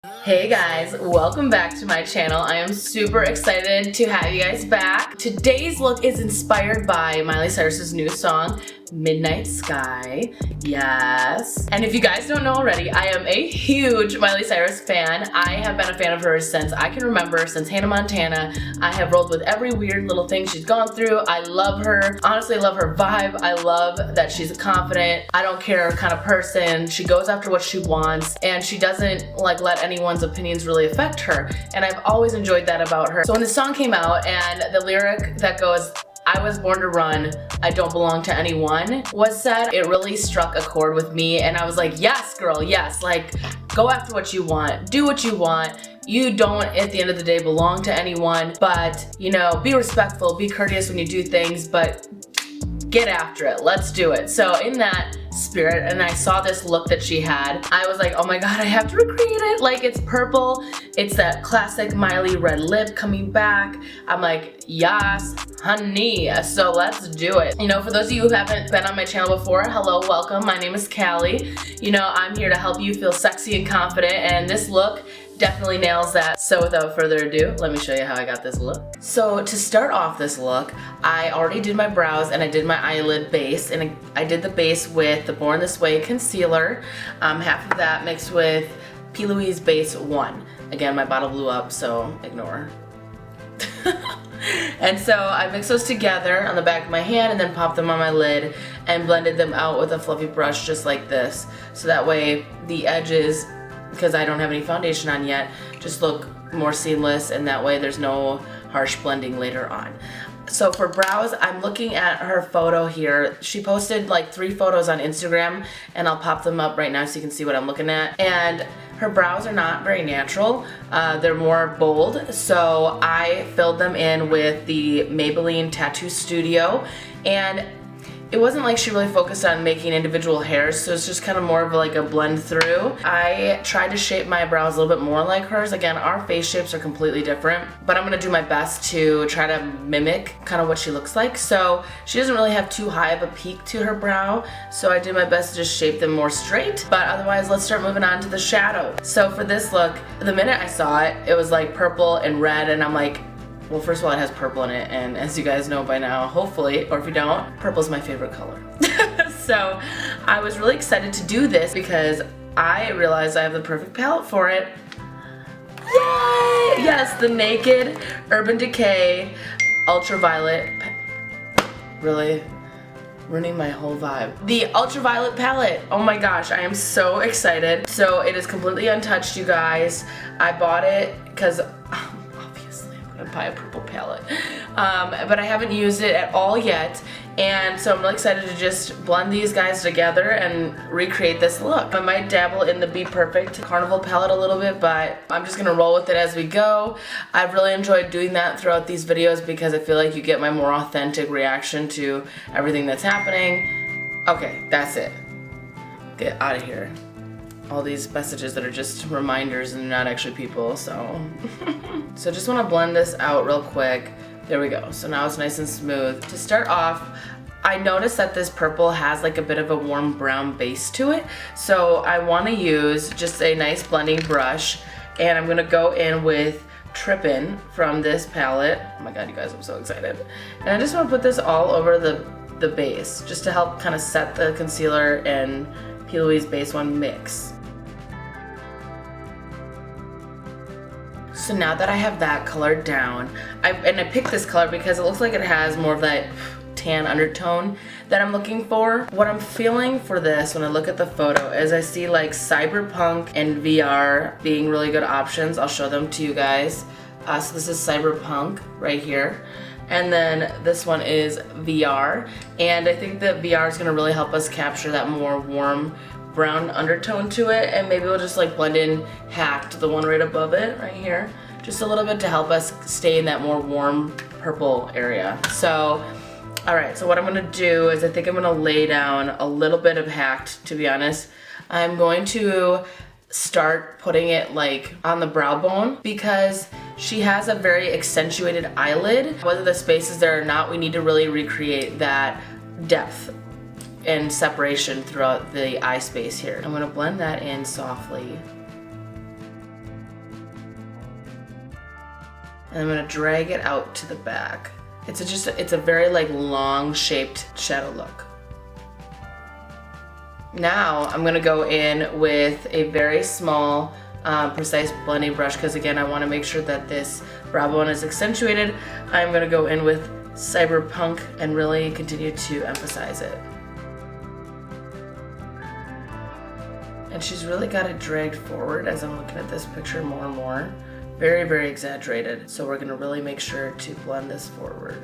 Hey guys, welcome back to my channel. I am super excited to have you guys back. Today's look is inspired by Miley Cyrus's new song, Midnight Sky. Yes. And if you guys don't know already, I am a huge Miley Cyrus fan. I have been a fan of hers since I can remember, since Hannah Montana. I have rolled with every weird little thing she's gone through. I love her. Honestly, I love her vibe. I love that she's a confident, I don't care kind of person. She goes after what she wants and she doesn't like let anyone's opinions really affect her. And I've always enjoyed that about her. So when the song came out and the lyric that goes, "I was born to run, I don't belong to anyone," was said, it really struck a chord with me and I was like, yes girl, yes, like go after what you want, do what you want. You don't at the end of the day belong to anyone, but you know, be respectful, be courteous when you do things, but get after it, let's do it. So in that spirit, and I saw this look that she had, I was like, oh my god, I have to recreate it. Like, it's purple, it's that classic Miley red lip coming back. I'm like, yes, honey, so let's do it. You know, for those of you who haven't been on my channel before, hello, welcome, my name is Callie. You know, I'm here to help you feel sexy and confident, and this look definitely nails that. So without further ado, let me show you how I got this look. So to start off this look, I already did my brows and I did my eyelid base, and I did the base with the Born This Way concealer, half of that mixed with P. Louise Base 1. Again, my bottle blew up, so ignore. And so I mixed those together on the back of my hand and then popped them on my lid and blended them out with a fluffy brush just like this. So that way the edges, because I don't have any foundation on yet, just look more seamless, and that way there's no harsh blending later on. So for brows, I'm looking at her photo here. She posted like 3 photos on Instagram, and I'll pop them up right now so you can see what I'm looking at. And her brows are not very natural. They're more bold, so I filled them in with the Maybelline Tattoo Studio, and it wasn't like she really focused on making individual hairs, so it's just kind of more of like a blend through. I tried to shape my brows a little bit more like hers. Again, our face shapes are completely different, but I'm gonna do my best to try to mimic kind of what she looks like. So she doesn't really have too high of a peak to her brow, so I did my best to just shape them more straight. But otherwise, let's start moving on to the shadow. So for this look, the minute I saw it, it was like purple and red, and I'm like, well, first of all, it has purple in it, and as you guys know by now, hopefully, or if you don't, purple's my favorite color. So I was really excited to do this because I realized I have the perfect palette for it. Yay! Yes, the Naked Urban Decay Ultraviolet. Really ruining my whole vibe. The Ultraviolet palette. Oh my gosh, I am so excited. So it is completely untouched, you guys. I bought it because buy a purple palette, but I haven't used it at all yet, and so I'm really excited to just blend these guys together and recreate this look. I might dabble in the Be Perfect Carnival palette a little bit, but I'm just gonna roll with it as we go. I've really enjoyed doing that throughout these videos because I feel like you get my more authentic reaction to everything that's happening. Okay, that's it. Get out of here. All these messages that are just reminders and not actually people, so. So just wanna blend this out real quick. There we go, so now it's nice and smooth. To start off, I noticed that this purple has like a bit of a warm brown base to it, so I wanna use just a nice blending brush, and I'm gonna go in with Trippin' from this palette. Oh my god, you guys, I'm so excited. And I just wanna put this all over the base, just to help kind of set the concealer and P. Louise Base 1 mix. So now that I have that color down, I picked this color because it looks like it has more of that tan undertone that I'm looking for. What I'm feeling for this when I look at the photo is I see like Cyberpunk and VR being really good options. I'll show them to you guys. So this is Cyberpunk right here. And then this one is VR. And I think that VR is gonna really help us capture that more warm brown undertone to it, and maybe we'll just like blend in Hacked, the one right above it, right here, just a little bit to help us stay in that more warm purple area. So, alright, so what I'm gonna do is I think I'm gonna lay down a little bit of Hacked, to be honest. I'm going to start putting it like on the brow bone because she has a very accentuated eyelid. Whether the space is there or not, we need to really recreate that depth and separation throughout the eye space here. I'm gonna blend that in softly. And I'm gonna drag it out to the back. It's a very like long shaped shadow look. Now I'm gonna go in with a very small precise blending brush because again I want to make sure that this brow bone is accentuated. I'm gonna go in with Cyberpunk and really continue to emphasize it. And she's really got it dragged forward as I'm looking at this picture more and more. Very, very exaggerated. So we're gonna really make sure to blend this forward.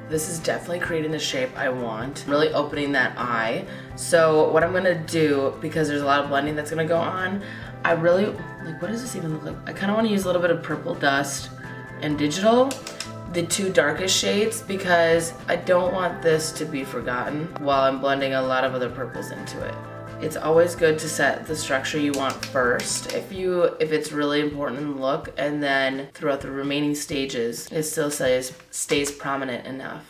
This is definitely creating the shape I want, really opening that eye. So what I'm gonna do, because there's a lot of blending that's gonna go on, I really, like what does this even look like? I kinda wanna use a little bit of Purple Dust and Digital, the two darkest shades, because I don't want this to be forgotten while I'm blending a lot of other purples into it. It's always good to set the structure you want first if it's really important in the look, and then throughout the remaining stages it still stays prominent enough.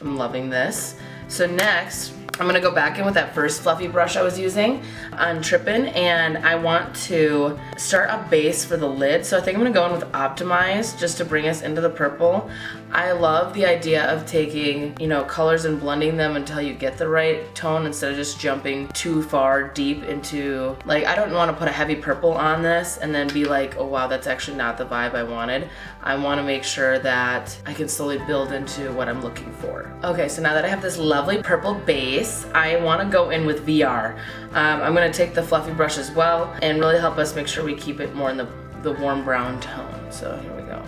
I'm loving this. So next I'm gonna go back in with that first fluffy brush I was using on Trippin', and I want to start a base for the lid. So I think I'm gonna go in with Optimize just to bring us into the purple. I love the idea of taking, you know, colors and blending them until you get the right tone instead of just jumping too far deep into, like, I don't want to put a heavy purple on this and then be like, oh wow, that's actually not the vibe I wanted. I want to make sure that I can slowly build into what I'm looking for. Okay, so now that I have this lovely purple base, I want to go in with VR. I'm going to take the fluffy brush as well and really help us make sure we keep it more in the warm brown tone. So here we go.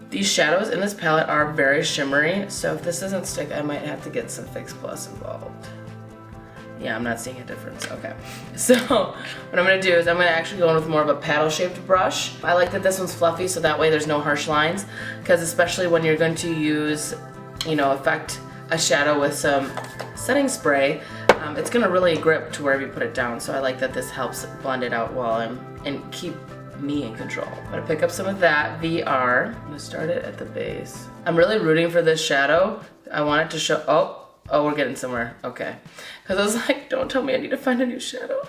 These shadows in this palette are very shimmery, so if this doesn't stick, I might have to get some Fix Plus involved. Yeah, I'm not seeing a difference. Okay. So what I'm going to do is I'm going to actually go in with more of a paddle-shaped brush. I like that this one's fluffy, so that way there's no harsh lines, because especially when you're going to use, you know, affect a shadow with some setting spray, it's going to really grip to wherever you put it down. So I like that this helps blend it out and keep me in control. I'm gonna pick up some of that VR. I'm gonna start it at the base. I'm really rooting for this shadow. I want it to show, oh, we're getting somewhere. Okay. Because I was like, don't tell me I need to find a new shadow.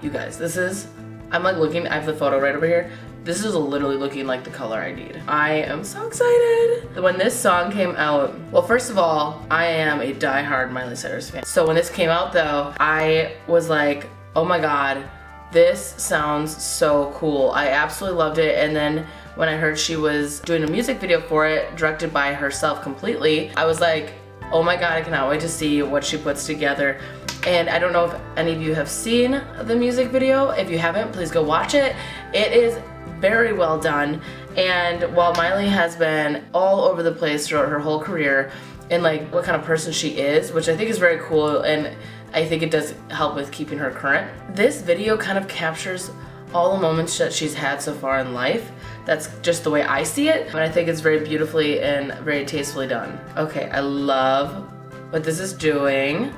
You guys, this is, I'm like looking, I have the photo right over here. This is literally looking like the color I need. I am so excited. When this song came out, well, first of all, I am a diehard Miley Cyrus fan. So when this came out though, I was like, oh my God, this sounds so cool. I absolutely loved it. And then when I heard she was doing a music video for it, directed by herself completely, I was like, oh my God, I cannot wait to see what she puts together. And I don't know if any of you have seen the music video. If you haven't, please go watch it. It is very well done, and while Miley has been all over the place throughout her whole career and like what kind of person she is, which I think is very cool, and I think it does help with keeping her current, this video kind of captures all the moments that she's had so far in life. That's just the way I see it, and I think it's very beautifully and very tastefully done. Okay, I love what this is doing.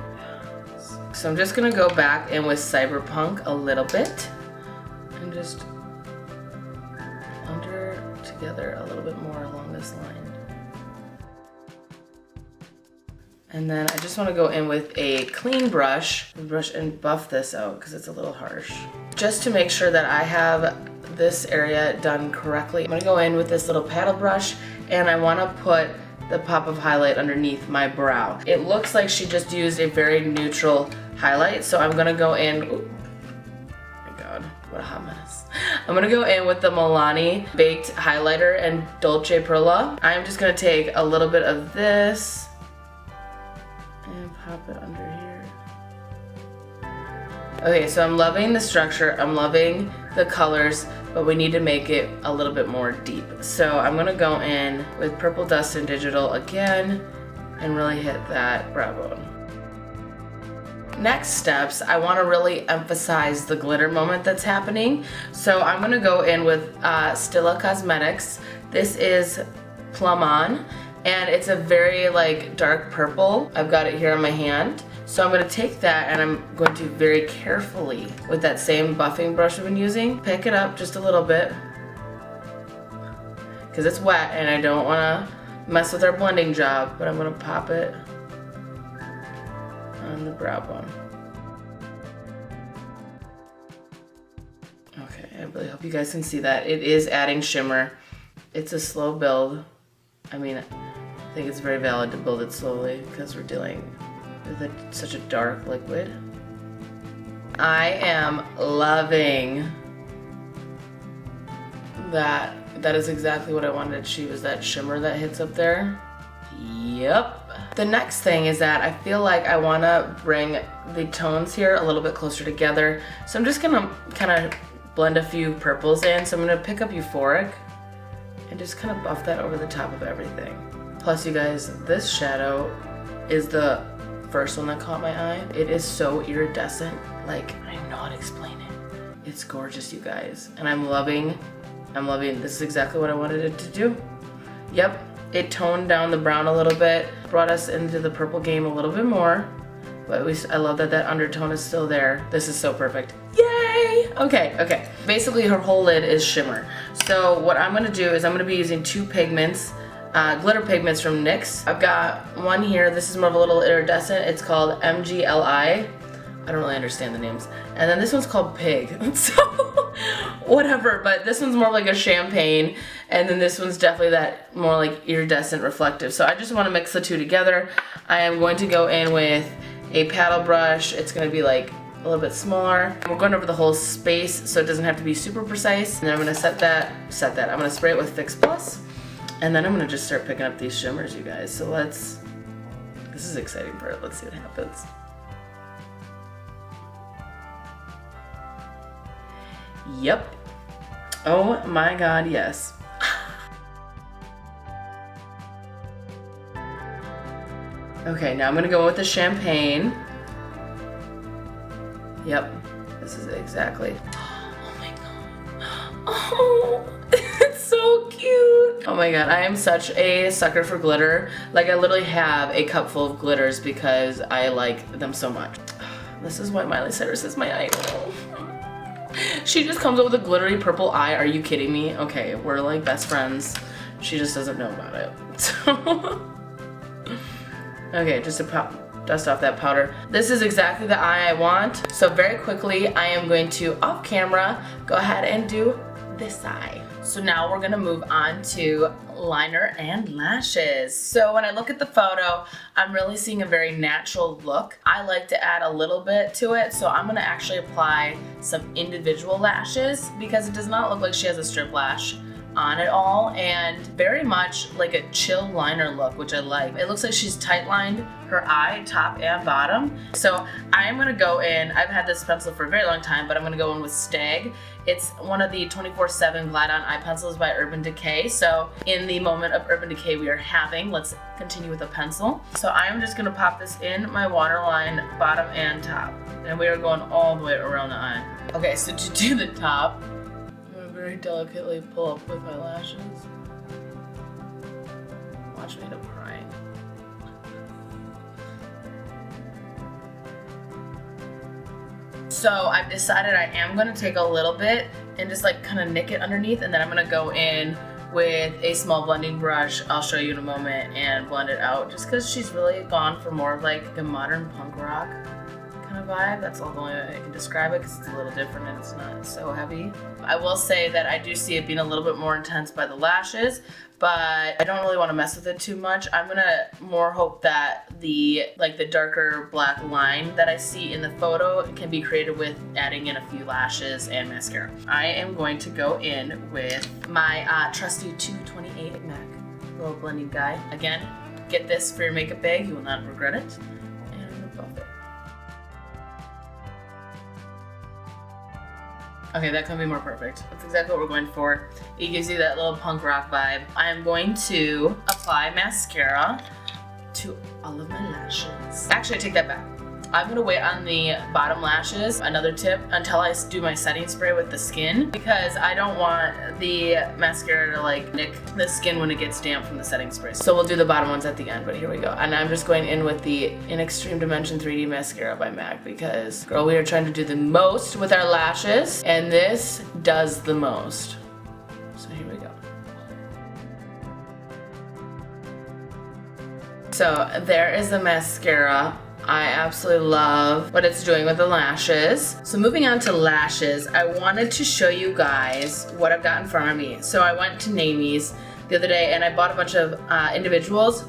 So I'm just gonna go back in with Cyberpunk a little bit and just under together a little bit more along this line. And then I just want to go in with a clean brush and buff this out because it's a little harsh. Just to make sure that I have this area done correctly, I'm going to go in with this little paddle brush, and I want to put the pop of highlight underneath my brow. It looks like she just used a very neutral highlight, so I'm going to go in, ooh, my God, what a hot mess. I'm gonna go in with the Milani Baked Highlighter and Dolce Perla. I'm just gonna take a little bit of this and pop it under here. Okay, so I'm loving the structure, I'm loving the colors, but we need to make it a little bit more deep. So I'm gonna go in with Purple Dust and Digital again and really hit that brow bone. Next steps, I want to really emphasize the glitter moment that's happening. So I'm going to go in with Stila Cosmetics. This is Plum On, and it's a very like dark purple. I've got it here on my hand. So I'm going to take that and I'm going to very carefully, with that same buffing brush I've been using, pick it up just a little bit because it's wet and I don't want to mess with our blending job, but I'm going to pop it on the brow bone. Okay, I really hope you guys can see that. It is adding shimmer. It's a slow build. I mean, I think it's very valid to build it slowly because we're dealing with such a dark liquid. I am loving that. That is exactly what I wanted to achieve, is that shimmer that hits up there. Yep. The next thing is that I feel like I want to bring the tones here a little bit closer together. So I'm just gonna kind of blend a few purples in. So I'm gonna pick up Euphoric and just kind of buff that over the top of everything. Plus, you guys, this shadow is the first one that caught my eye. It is so iridescent. Like, I don't know how to explain it. It's gorgeous, you guys. And I'm loving, this is exactly what I wanted it to do. Yep, it toned down the brown a little bit, brought us into the purple game a little bit more. But I love that undertone is still there. This is so perfect. Yay! Okay. Basically, her whole lid is shimmer. So what I'm gonna do is I'm gonna be using two pigments, glitter pigments from NYX. I've got one here. This is more of a little iridescent. It's called MGLI. I don't really understand the names. And then this one's called Pig. So whatever, but this one's more like a champagne. And then this one's definitely that more like iridescent reflective. So I just wanna mix the two together. I am going to go in with a paddle brush. It's gonna be like a little bit smaller. We're going over the whole space so it doesn't have to be super precise. And then I'm gonna set that. I'm gonna spray it with Fix Plus. And then I'm gonna just start picking up these shimmers, you guys. So this is an exciting part. Let's see what happens. Yep. Oh my God, yes. Okay, now I'm gonna go in with the champagne. Yep, this is exactly. Oh my God. Oh, it's so cute. Oh my God, I am such a sucker for glitter. Like, I literally have a cup full of glitters because I like them so much. This is why Miley Cyrus is my idol. She just comes up with a glittery purple eye. Are you kidding me? Okay, we're like best friends. She just doesn't know about it. So okay, just to dust off that powder. This is exactly the eye I want. So very quickly, I am going to, off camera, go ahead and do this eye. So now we're gonna move on to liner and lashes. So when I look at the photo, I'm really seeing a very natural look. I like to add a little bit to it, so I'm gonna actually apply some individual lashes because it does not look like she has a strip lash on it all, and very much like a chill liner look, which I like. It looks like she's tight lined her eye, top and bottom. So I am gonna go in, I've had this pencil for a very long time, but I'm gonna go in with Stag. It's one of the 24/7 Glide On eye pencils by Urban Decay. So in the moment of Urban Decay we are having, let's continue with a pencil. So I am just gonna pop this in my waterline, bottom and top. And we are going all the way around the eye. Okay, so to do the top, very delicately pull up with my lashes. Watch me end up crying. So I've decided I am going to take a little bit and just like kind of nick it underneath, and then I'm going to go in with a small blending brush, I'll show you in a moment, and blend it out, just because she's really gone for more of like a modern punk rock kind of vibe. That's all the only way I can describe it, because it's a little different and it's not so heavy. I will say that I do see it being a little bit more intense by the lashes, but I don't really want to mess with it too much. I'm gonna more hope that the darker black line that I see in the photo can be created with adding in a few lashes and mascara. I am going to go in with my trusty 228 MAC little blending guy. Again, get this for your makeup bag, you will not regret it. And I'm gonna buff it. Okay, that can be more perfect. That's exactly what we're going for. It gives you that little punk rock vibe. I am going to apply mascara to all of my lashes. Actually, I take that back. I'm gonna wait on the bottom lashes, another tip, until I do my setting spray with the skin, because I don't want the mascara to like nick the skin when it gets damp from the setting spray. So we'll do the bottom ones at the end, but here we go. And I'm just going in with the In Extreme Dimension 3D Mascara by MAC, because girl, we are trying to do the most with our lashes, and this does the most. So here we go. So there is the mascara I absolutely love what it's doing with the lashes. So moving on to lashes, I wanted to show you guys what I've got in front of me. So I went to Namie's the other day and I bought a bunch of individuals.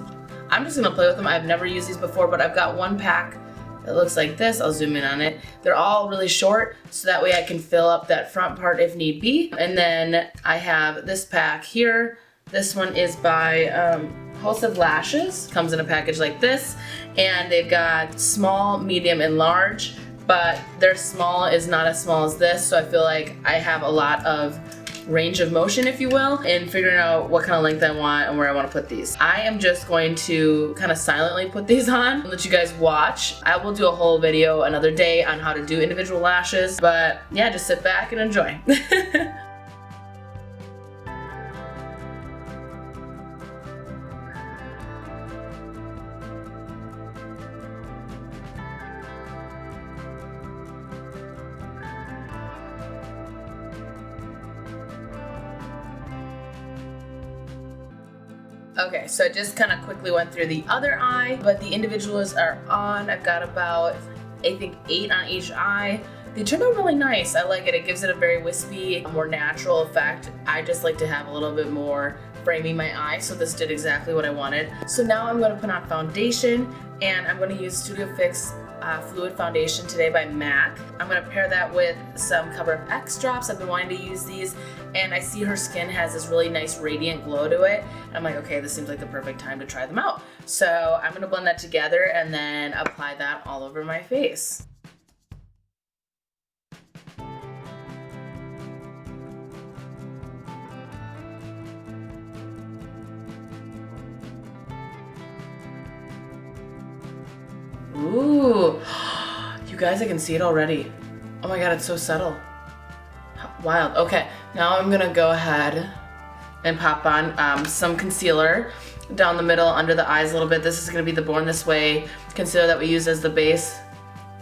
I'm just gonna play with them. I've never used these before, but I've got one pack that looks like this. I'll zoom in on it. They're all really short, so that way I can fill up that front part if need be. And then I have this pack here. This one is by House of Lashes. Comes in a package like this, and they've got small, medium, and large, but their small is not as small as this, so I feel like I have a lot of range of motion, if you will, in figuring out what kind of length I want and where I want to put these. I am just going to kind of silently put these on and let you guys watch. I will do a whole video another day on how to do individual lashes, but yeah, just sit back and enjoy. Okay, so I just kind of quickly went through the other eye, but the individuals are on. I've got about, I think, 8 on each eye. They turned out really nice. I like it. It gives it a very wispy, more natural effect. I just like to have a little bit more framing my eye, so this did exactly what I wanted. So now I'm going to put on foundation, and I'm going to use Studio Fix Fluid Foundation today by MAC. I'm going to pair that with some Cover FX drops. I've been wanting to use these, and I see her skin has this really nice radiant glow to it. I'm like, okay, this seems like the perfect time to try them out. So I'm going to blend that together and then apply that all over my face. Ooh, you guys, I can see it already. Oh my god, it's so subtle. Wild. Okay, now I'm gonna go ahead and pop on some concealer down the middle under the eyes a little bit. This is gonna be the Born This Way concealer that we use as the base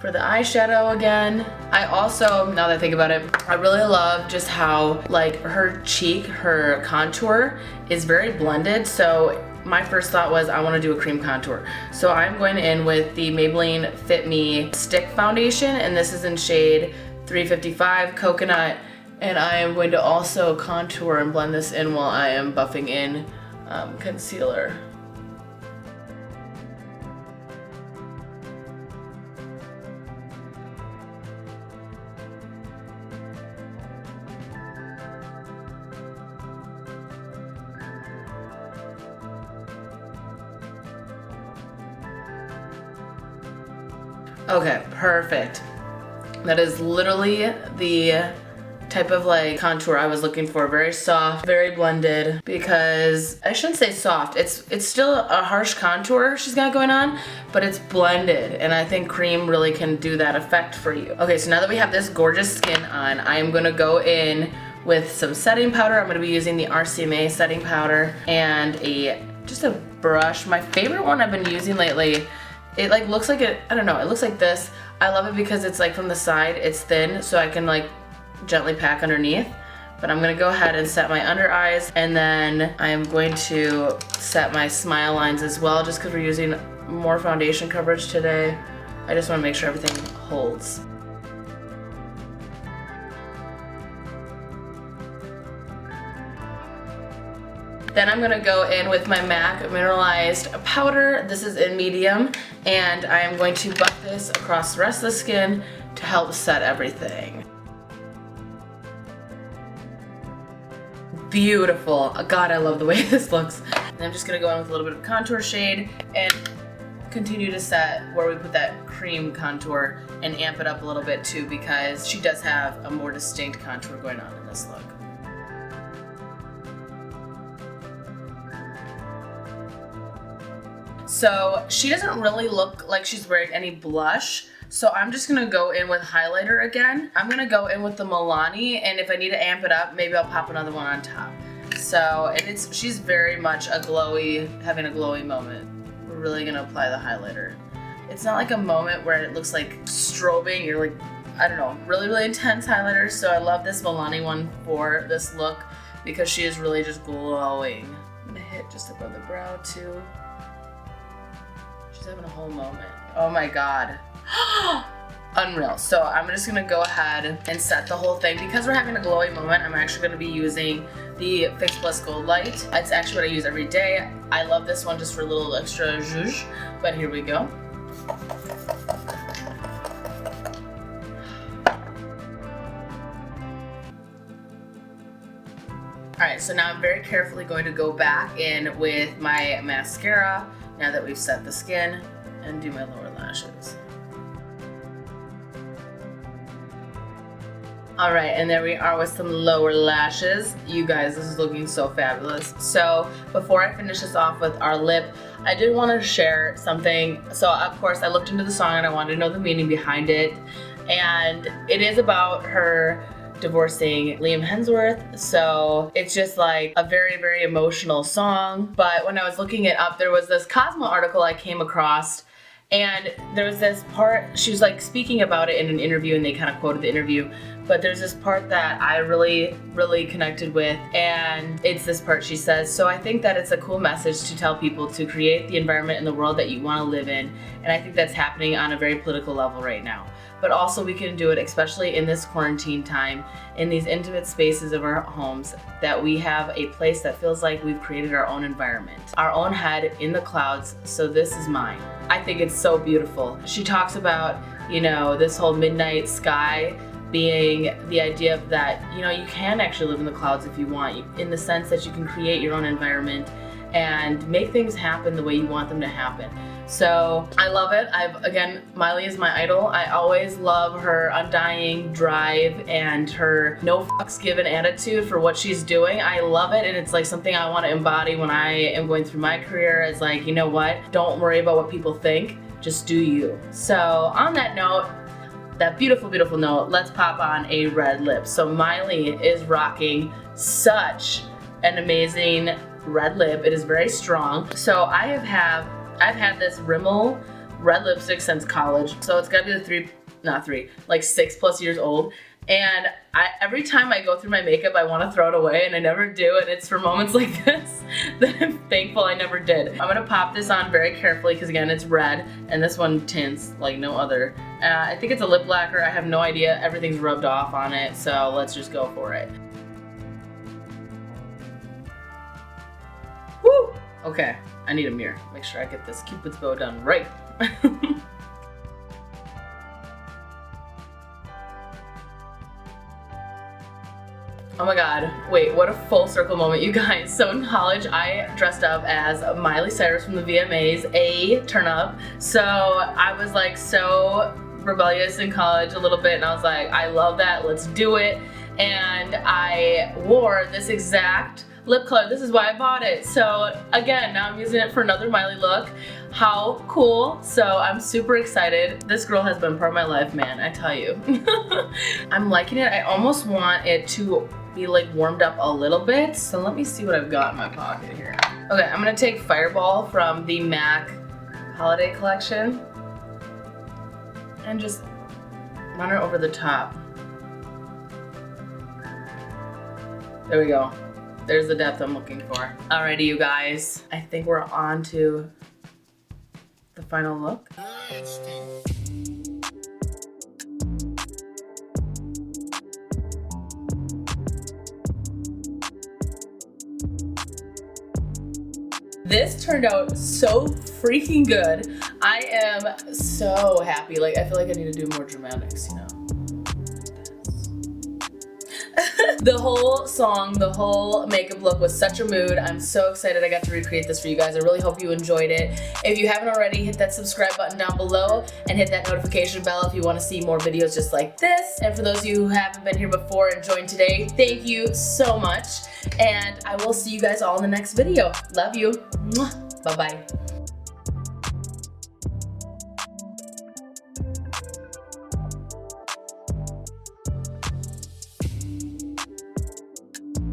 for the eyeshadow again. I also, now that I think about it, I really love just how like her cheek, her contour is very blended. So my first thought was I want to do a cream contour. So I'm going in with the Maybelline Fit Me Stick Foundation, and this is in shade 355 Coconut, and I am going to also contour and blend this in while I am buffing in concealer. Okay, perfect. That is literally the type of like contour I was looking for. Very soft, very blended, because I shouldn't say soft. It's still a harsh contour she's got going on, but it's blended, and I think cream really can do that effect for you. Okay, so now that we have this gorgeous skin on, I am gonna go in with some setting powder. I'm gonna be using the RCMA setting powder and just a brush. My favorite one I've been using lately, it like looks like it, I don't know, it looks like this. I love it because it's like from the side, it's thin, so I can like gently pack underneath. But I'm gonna go ahead and set my under eyes, and then I'm going to set my smile lines as well, just because we're using more foundation coverage today. I just wanna make sure everything holds. Then I'm gonna go in with my MAC mineralized powder. This is in medium, and I am going to buff this across the rest of the skin to help set everything. Beautiful. God, I love the way this looks. And I'm just gonna go in with a little bit of contour shade and continue to set where we put that cream contour and amp it up a little bit too, because she does have a more distinct contour going on in this look. So she doesn't really look like she's wearing any blush, so I'm just gonna go in with highlighter again. I'm gonna go in with the Milani, and if I need to amp it up, maybe I'll pop another one on top. So, and she's very much a glowy, having a glowy moment. We're really gonna apply the highlighter. It's not like a moment where it looks like strobing, you're like, I don't know, really, really intense highlighter. So I love this Milani one for this look because she is really just glowing. I'm gonna hit just above the brow too. She's having a whole moment. Oh my god. Unreal. So I'm just gonna go ahead and set the whole thing. Because we're having a glowy moment, I'm actually gonna be using the Fix Plus Gold Light. It's actually what I use every day. I love this one just for a little extra zhuzh, but here we go. Alright, so now I'm very carefully going to go back in with my mascara, now that we've set the skin, and do my lower lashes. Alright, and there we are with some lower lashes. You guys, this is looking so fabulous. So, before I finish this off with our lip, I did want to share something. So, of course, I looked into the song and I wanted to know the meaning behind it. And it is about her divorcing Liam Hemsworth, so it's just like a very, very emotional song. But when I was looking it up, there was this Cosmo article I came across, and there was this part, she was like speaking about it in an interview, and they kind of quoted the interview, but there's this part that I really, really connected with, and it's this part. She says, "So I think that it's a cool message to tell people to create the environment in the world that you want to live in, and I think that's happening on a very political level right now. But also we can do it, especially in this quarantine time, in these intimate spaces of our homes, that we have a place that feels like we've created our own environment, our own head in the clouds, so this is mine." I think it's so beautiful. She talks about, you know, this whole midnight sky being the idea of that, you know, you can actually live in the clouds if you want, in the sense that you can create your own environment and make things happen the way you want them to happen. So I love it. Again, Miley is my idol. I always love her undying drive and her no fucks given attitude for what she's doing. I love it, and it's like something I want to embody when I am going through my career. It's like, you know what? Don't worry about what people think. Just do you. So on that note, that beautiful, beautiful note, let's pop on a red lip. So Miley is rocking such an amazing red lip. It is very strong. So I've had this Rimmel Red Lipstick since college. So it's gotta be like 6+ years old. And every time I go through my makeup, I want to throw it away, and I never do. And it's for moments like this that I'm thankful I never did. I'm gonna pop this on very carefully because, again, it's red, and this one tints like no other. I think it's a lip lacquer. I have no idea. Everything's rubbed off on it, so let's just go for it. Woo! Okay, I need a mirror. Make sure I get this Cupid's bow done right. Oh my god, wait, what a full circle moment, you guys. So in college, I dressed up as Miley Cyrus from the VMAs, a turn up. So I was like so rebellious in college a little bit, and I was like, I love that, let's do it. And I wore this exact lip color. This is why I bought it. So again, now I'm using it for another Miley look. How cool. So I'm super excited. This girl has been part of my life, man, I tell you. I'm liking it. I almost want it to be like warmed up a little bit. So let me see what I've got in my pocket here. Okay, I'm gonna take Fireball from the MAC Holiday Collection and just run it over the top. There we go. There's the depth I'm looking for. Alrighty, you guys. I think we're on to the final look. This turned out so freaking good. I am so happy. Like, I feel like I need to do more dramatics, you know? The whole song, the whole makeup look was such a mood. I'm so excited I got to recreate this for you guys. I really hope you enjoyed it. If you haven't already, hit that subscribe button down below and hit that notification bell if you want to see more videos just like this. And for those of you who haven't been here before and joined today, thank you so much. And I will see you guys all in the next video. Love you. Bye-bye.